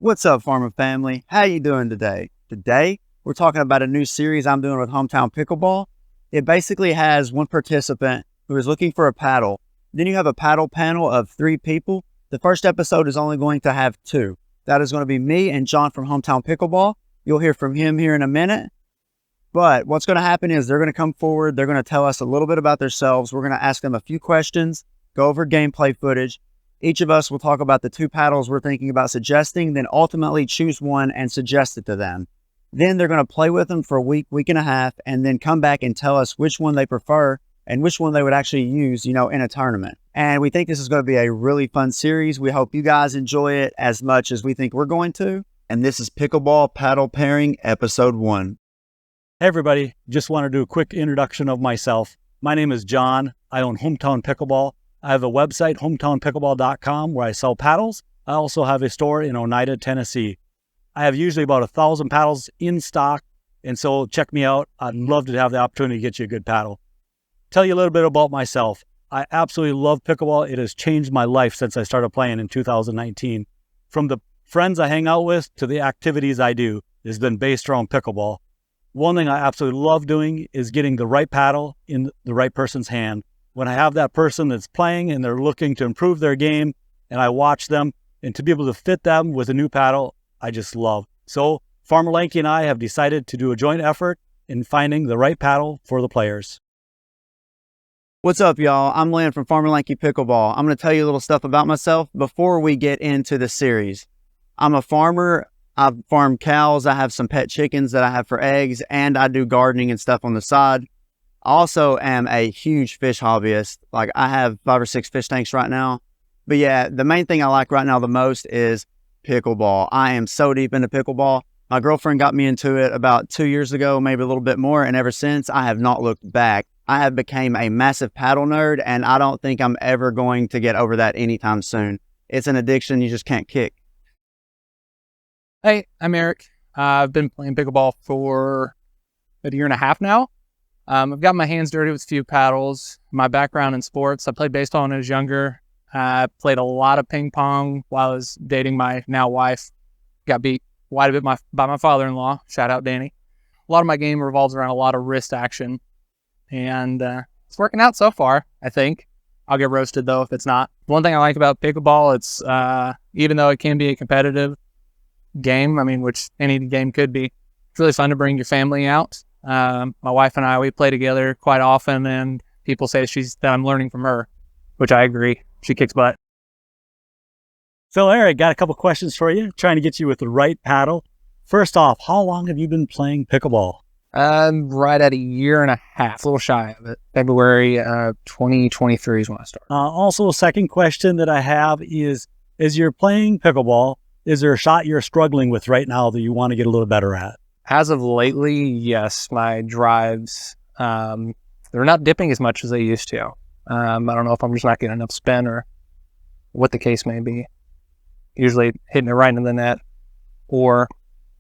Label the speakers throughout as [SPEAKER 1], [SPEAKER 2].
[SPEAKER 1] What's up, Farmer family? How you doing today? Today, we're talking about a new series I'm doing with Hometown Pickleball. It basically has one participant who is looking for a paddle. Then you have a paddle panel of 3 people. The first episode is only going to have 2. That is going to be me and John from Hometown Pickleball. You'll hear from him here in a minute. But what's going to happen is they're going to come forward. They're going to tell us a little bit about themselves. We're going to ask them a few questions, go over gameplay footage. Each of us will talk about the 2 paddles we're thinking about suggesting, then ultimately choose one and suggest it to them. Then they're going to play with them for a week, week and a half, and then come back and tell us which one they prefer and which one they would actually use, in a tournament. And we think this is going to be a really fun series. We hope you guys enjoy it as much as we think we're going to. And this is Pickleball Paddle Pairing Episode 1.
[SPEAKER 2] Hey everybody, just want to do a quick introduction of myself. My name is John. I own Hometown Pickleball. I have a website, hometownpickleball.com, where I sell paddles. I also have a store in Oneida, Tennessee. I have usually about 1,000 paddles in stock, and so check me out. I'd love to have the opportunity to get you a good paddle. Tell you a little bit about myself. I absolutely love pickleball. It has changed my life since I started playing in 2019. From the friends I hang out with to the activities I do, it's been based around pickleball. One thing I absolutely love doing is getting the right paddle in the right person's hand. When I have that person that's playing and they're looking to improve their game and I watch them, and to be able to fit them with a new paddle, I just love. So Farmer Lanky and I have decided to do a joint effort in finding the right paddle for the players.
[SPEAKER 1] What's up, y'all? I'm Lynn from Farmer Lanky Pickleball. I'm going to tell you a little stuff about myself before we get into the series. I'm a farmer. I farm cows. I have some pet chickens that I have for eggs, and I do gardening and stuff on the side. I also am a huge fish hobbyist. Like, I have 5 or 6 fish tanks right now. But yeah, the main thing I like right now the most is pickleball. I am so deep into pickleball. My girlfriend got me into it about 2 years ago, maybe a little bit more. And ever since, I have not looked back. I have become a massive paddle nerd, and I don't think I'm ever going to get over that anytime soon. It's an addiction you just can't kick.
[SPEAKER 3] Hey, I'm Eric. I've been playing pickleball for a year and a half now. I've got my hands dirty with a few paddles. My background in sports, I played baseball when I was younger. I played a lot of ping pong while I was dating my now wife. Got beat quite a bit by my father-in-law. Shout out, Danny. A lot of my game revolves around a lot of wrist action. And it's working out so far, I think. I'll get roasted, though, if it's not. One thing I like about pickleball, it's even though it can be a competitive game, which any game could be, it's really fun to bring your family out. My wife and I, we play together quite often, and people say that I'm learning from her, which I agree. She kicks butt.
[SPEAKER 2] So Eric, got a couple questions for you, trying to get you with the right paddle. First off, how long have you been playing pickleball?
[SPEAKER 3] Right at a year and a half, a little shy of it. February 2023 is when I started.
[SPEAKER 2] Also, a second question that I have is, as you're playing pickleball, is there a shot you're struggling with right now that you want to get a little better at?
[SPEAKER 3] As of lately, yes, my drives, they're not dipping as much as they used to. I don't know if I'm just not getting enough spin or what the case may be. Usually hitting it right in the net or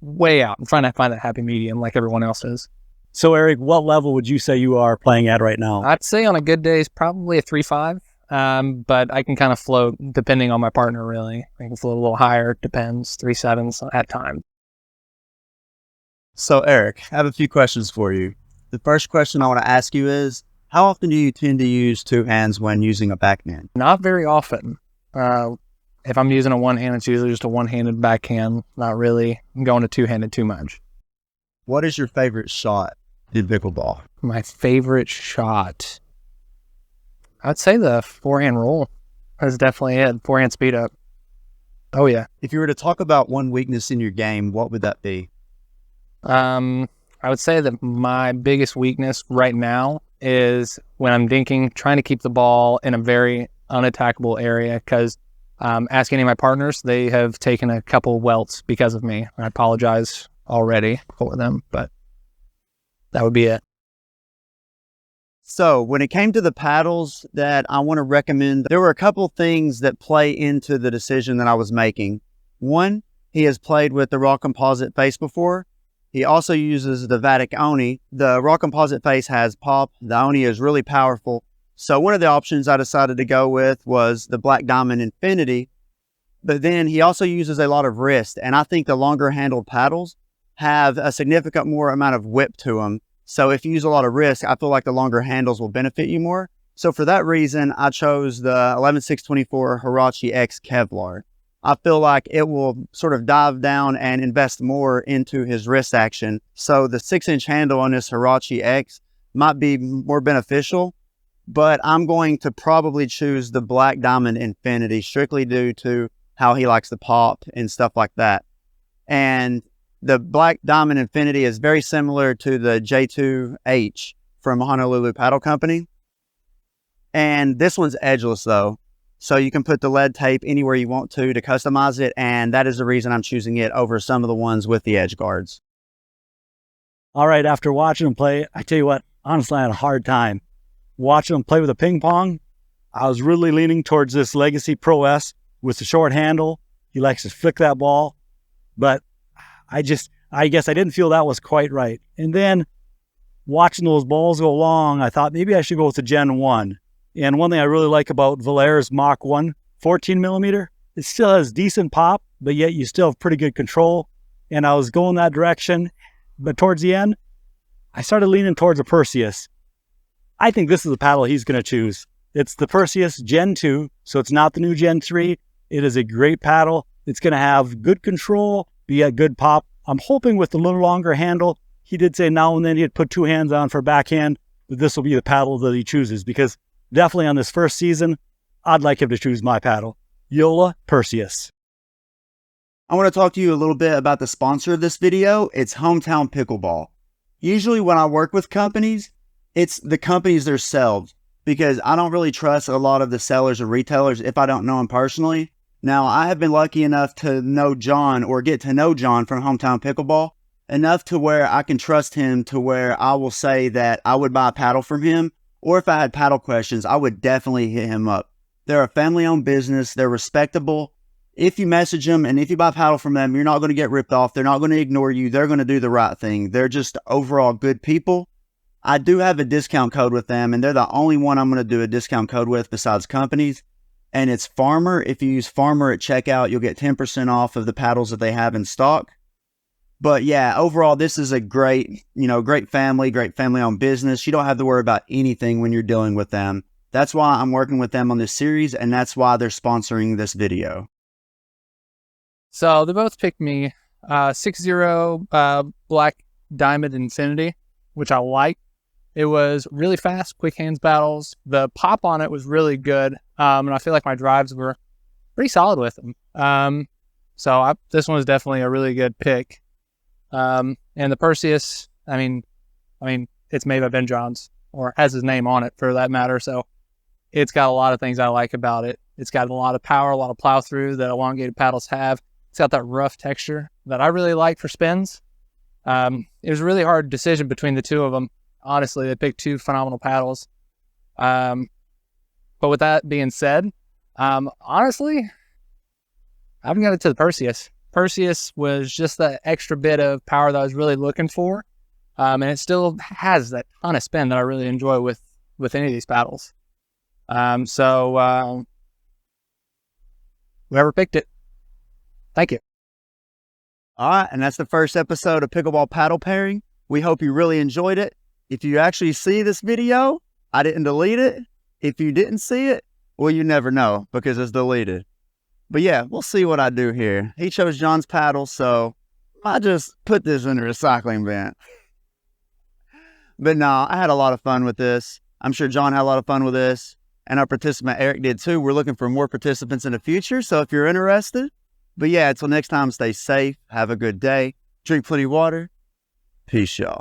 [SPEAKER 3] way out. I'm trying to find that happy medium like everyone else is.
[SPEAKER 2] So Eric, what level would you say you are playing at right now?
[SPEAKER 3] I'd say on a good day is probably a 3.5. But I can kind of float depending on my partner, really. I can float a little higher, depends, 3.7s at times.
[SPEAKER 1] So Eric, I have a few questions for you. The first question I want to ask you is, how often do you tend to use 2 hands when using a backhand?
[SPEAKER 3] Not very often. If I'm using a one-hand, it's usually just a one-handed backhand. Not really going to two-handed too much.
[SPEAKER 1] What is your favorite shot in pickleball?
[SPEAKER 3] My favorite shot, I'd say the forehand roll. That's definitely it. Forehand speed up. Oh, yeah. If
[SPEAKER 1] you were to talk about one weakness in your game, what would that be?
[SPEAKER 3] I would say that my biggest weakness right now is when I'm dinking, trying to keep the ball in a very unattackable area, because ask any of my partners, they have taken a couple welts because of me. I apologize already for them, but that would be it.
[SPEAKER 1] So when it came to the paddles that I want to recommend, there were a couple things that play into the decision that I was making. One, he has played with the raw composite face before. He also uses the Vatic Oni. The raw composite face has pop. The Oni is really powerful. So one of the options I decided to go with was the Black Diamond Infinity. But then he also uses a lot of wrist, and I think the longer handled paddles have a significant more amount of whip to them. So if you use a lot of wrist, I feel like the longer handles will benefit you more. So for that reason, I chose the 11624 Hirachi X Kevlar. I feel like it will sort of dive down and invest more into his wrist action. So the 6-inch handle on this Hirachi X might be more beneficial, but I'm going to probably choose the Black Diamond Infinity strictly due to how he likes to pop and stuff like that. And the Black Diamond Infinity is very similar to the J2H from Honolulu Paddle Company. And this one's edgeless though. So you can put the lead tape anywhere you want to customize it. And that is the reason I'm choosing it over some of the ones with the edge guards.
[SPEAKER 2] All right, after watching him play, I tell you what, honestly, I had a hard time. Watching him play with a ping pong, I was really leaning towards this Legacy Pro S with the short handle. He likes to flick that ball. But I guess I didn't feel that was quite right. And then watching those balls go long, I thought maybe I should go with the Gen 1. And one thing I really like about Valaire's Mach 1 14 millimeter, it still has decent pop, but yet you still have pretty good control. And I was going that direction. But towards the end, I started leaning towards a Perseus. I think this is the paddle he's going to choose. It's the Perseus Gen 2, so it's not the new Gen 3. It is a great paddle. It's going to have good control, be a good pop. I'm hoping with the little longer handle, he did say now and then he'd put 2 hands on for backhand, but this will be the paddle that he chooses because definitely on this first season, I'd like him to choose my paddle, Yola Perseus.
[SPEAKER 1] I want to talk to you a little bit about the sponsor of this video. It's Hometown Pickleball. Usually when I work with companies, it's the companies themselves because I don't really trust a lot of the sellers or retailers if I don't know them personally. Now, I have been lucky enough to know John or get to know John from Hometown Pickleball enough to where I can trust him to where I will say that I would buy a paddle from him, or if I had paddle questions, I would definitely hit him up. They're a family-owned business. They're respectable. If you message them and if you buy a paddle from them, you're not going to get ripped off. They're not going to ignore you. They're going to do the right thing. They're just overall good people. I do have a discount code with them, and they're the only one I'm going to do a discount code with besides companies. And it's Farmer. If you use Farmer at checkout, you'll get 10% off of the paddles that they have in stock. But yeah, overall, this is a great family-owned business. You don't have to worry about anything when you're dealing with them. That's why I'm working with them on this series, and that's why they're sponsoring this video.
[SPEAKER 3] So they both picked me 6.0 Black Diamond Infinity, which I like. It was really fast, quick hands battles. The pop on it was really good, and I feel like my drives were pretty solid with them. This one was definitely a really good pick. And the Perseus, I mean, it's made by Ben Johns, or has his name on it for that matter. So it's got a lot of things I like about it. It's got a lot of power, a lot of plow through that elongated paddles have. It's got that rough texture that I really like for spins. It was a really hard decision between the two of them. Honestly, they picked 2 phenomenal paddles. But with that being said, honestly, I've got it to the Perseus. Perseus was just that extra bit of power that I was really looking for. And it still has that ton of spin that I really enjoy with any of these paddles. Whoever picked it, thank you.
[SPEAKER 1] All right, and that's the first episode of Pickleball Paddle Pairing. We hope you really enjoyed it. If you actually see this video, I didn't delete it. If you didn't see it, well, you never know because it's deleted. But yeah, we'll see what I do here. He chose John's paddle, so I just put this in the recycling bin. But no, I had a lot of fun with this. I'm sure John had a lot of fun with this. And our participant Eric did too. We're looking for more participants in the future, so if you're interested. But yeah, until next time, stay safe. Have a good day. Drink plenty of water. Peace, y'all.